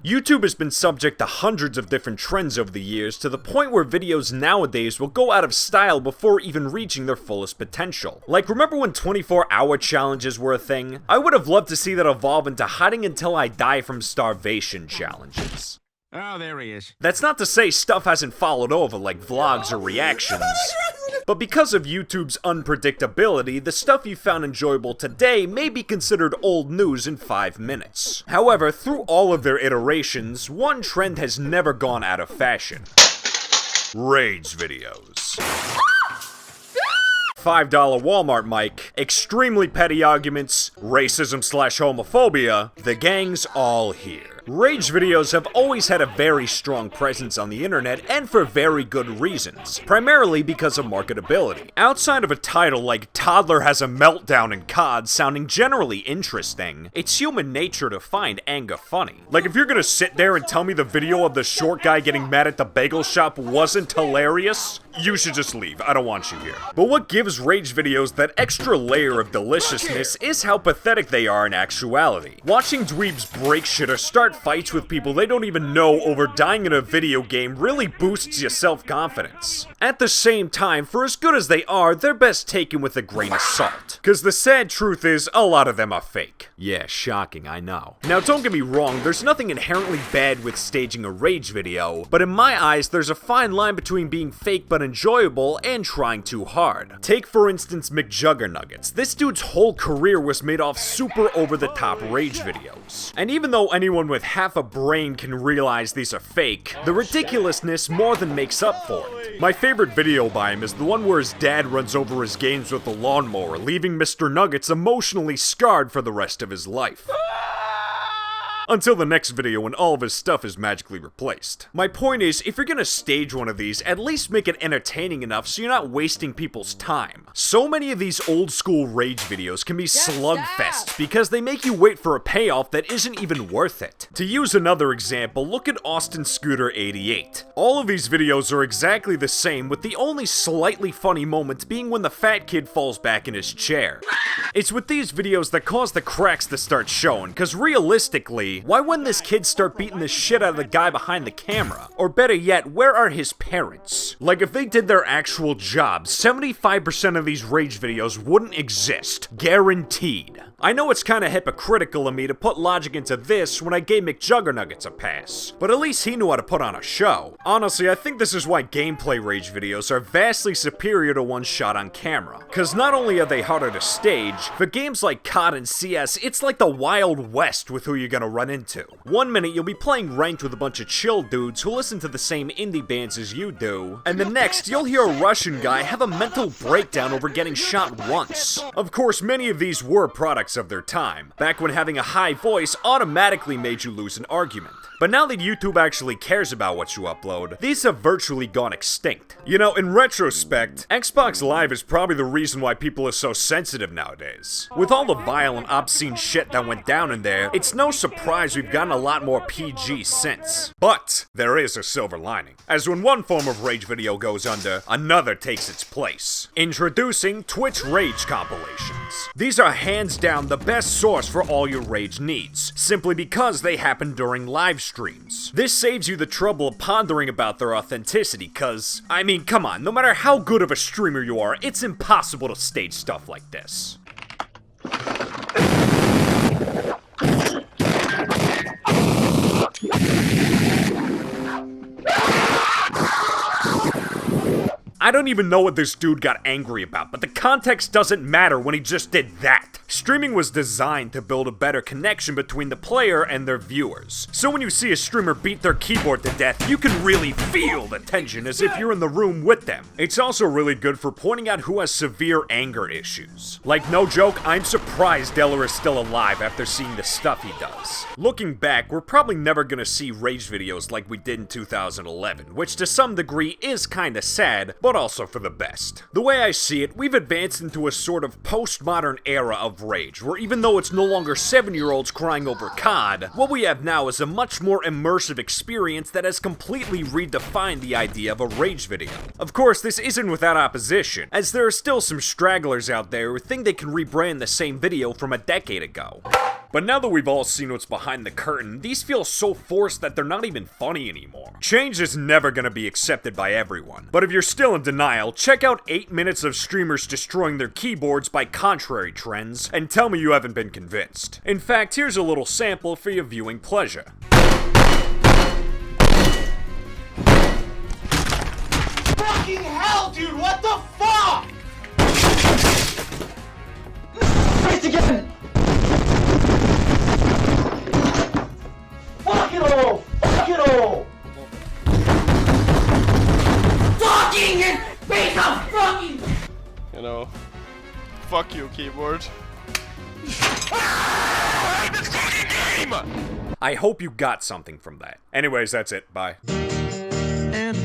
YouTube has been subject to hundreds of different trends over the years, to the point where videos nowadays will go out of style before even reaching their fullest potential. Like, remember when 24-hour challenges were a thing? I would have loved to see that evolve into hiding until I die from starvation challenges. Oh, there he is. That's not to say stuff hasn't followed over like vlogs or reactions. But because of YouTube's unpredictability, the stuff you found enjoyable today may be considered old news in 5 minutes. However, through all of their iterations, one trend has never gone out of fashion. Rage videos. $5 Walmart mic, extremely petty arguments, racism/homophobia, the gang's all here. Rage videos have always had a very strong presence on the internet, and for very good reasons, primarily because of marketability. Outside of a title like Toddler Has a Meltdown in COD sounding generally interesting, it's human nature to find anger funny. Like, if you're gonna sit there and tell me the video of the short guy getting mad at the bagel shop wasn't hilarious, you should just leave. I don't want you here. But what gives rage videos that extra layer of deliciousness is how pathetic they are in actuality. Watching dweebs break shit or start fights with people they don't even know over dying in a video game really boosts your self-confidence. At the same time, for as good as they are, they're best taken with a grain of salt. Cause the sad truth is, a lot of them are fake. Yeah, shocking, I know. Now don't get me wrong, there's nothing inherently bad with staging a rage video, but in my eyes, there's a fine line between being fake but enjoyable and trying too hard. Take for instance McJuggernuggets. This dude's whole career was made off super over-the-top rage videos. And even though anyone with half a brain can realize these are fake, the ridiculousness more than makes up for it. My favorite video by him is the one where his dad runs over his games with a lawnmower, leaving Mr. Nuggets emotionally scarred for the rest of his life. Until the next video when all of his stuff is magically replaced. My point is, if you're gonna stage one of these, at least make it entertaining enough so you're not wasting people's time. So many of these old school rage videos can be slugfests because they make you wait for a payoff that isn't even worth it. To use another example, look at Austin Scooter 88. All of these videos are exactly the same, with the only slightly funny moment being when the fat kid falls back in his chair. It's with these videos that cause the cracks to start showing, cause realistically, why wouldn't this kid start beating the shit out of the guy behind the camera? Or better yet, where are his parents? Like, if they did their actual job, 75% of these rage videos wouldn't exist. Guaranteed. I know it's kinda hypocritical of me to put logic into this when I gave McJuggernuggets a pass, but at least he knew how to put on a show. Honestly, I think this is why gameplay rage videos are vastly superior to ones shot on camera. Cause not only are they harder to stage, for games like COD and CS, it's like the Wild West with who you're gonna run into. One minute you'll be playing ranked with a bunch of chill dudes who listen to the same indie bands as you do, and the next you'll hear a Russian guy have a mental breakdown over getting shot once. Of course, many of these were products of their time, back when having a high voice automatically made you lose an argument. But now that YouTube actually cares about what you upload, these have virtually gone extinct. You know, in retrospect, Xbox Live is probably the reason why people are so sensitive nowadays. With all the violent, obscene shit that went down in there, it's no surprise we've gotten a lot more PG since. But there is a silver lining, as when one form of rage video goes under, another takes its place. Introducing Twitch Rage compilations. These are hands down the best source for all your rage needs, simply because they happen during live streams. This saves you the trouble of pondering about their authenticity, cause, I mean, come on, no matter how good of a streamer you are, it's impossible to stage stuff like this. I don't even know what this dude got angry about, but the context doesn't matter when he just did that. Streaming was designed to build a better connection between the player and their viewers. So when you see a streamer beat their keyboard to death, you can really feel the tension as if you're in the room with them. It's also really good for pointing out who has severe anger issues. Like, no joke, I'm surprised Deller is still alive after seeing the stuff he does. Looking back, we're probably never gonna see rage videos like we did in 2011, which to some degree is kinda sad, but also for the best. The way I see it, we've advanced into a sort of postmodern era of rage, where even though it's no longer 7-year-olds crying over COD, what we have now is a much more immersive experience that has completely redefined the idea of a rage video. Of course, this isn't without opposition, as there are still some stragglers out there who think they can rebrand the same video from a decade ago. But now that we've all seen what's behind the curtain, these feel so forced that they're not even funny anymore. Change is never gonna be accepted by everyone, but if you're still in denial, check out 8 minutes of streamers destroying their keyboards by contrary trends, and tell me you haven't been convinced. In fact, here's a little sample for your viewing pleasure. Fucking hell, dude, what the fuck? Race again! Fuck it all! Fuck it all! Fucking piece of fucking... You know, fuck you, keyboard. I hope you got something from that. Anyways, that's it. Bye. And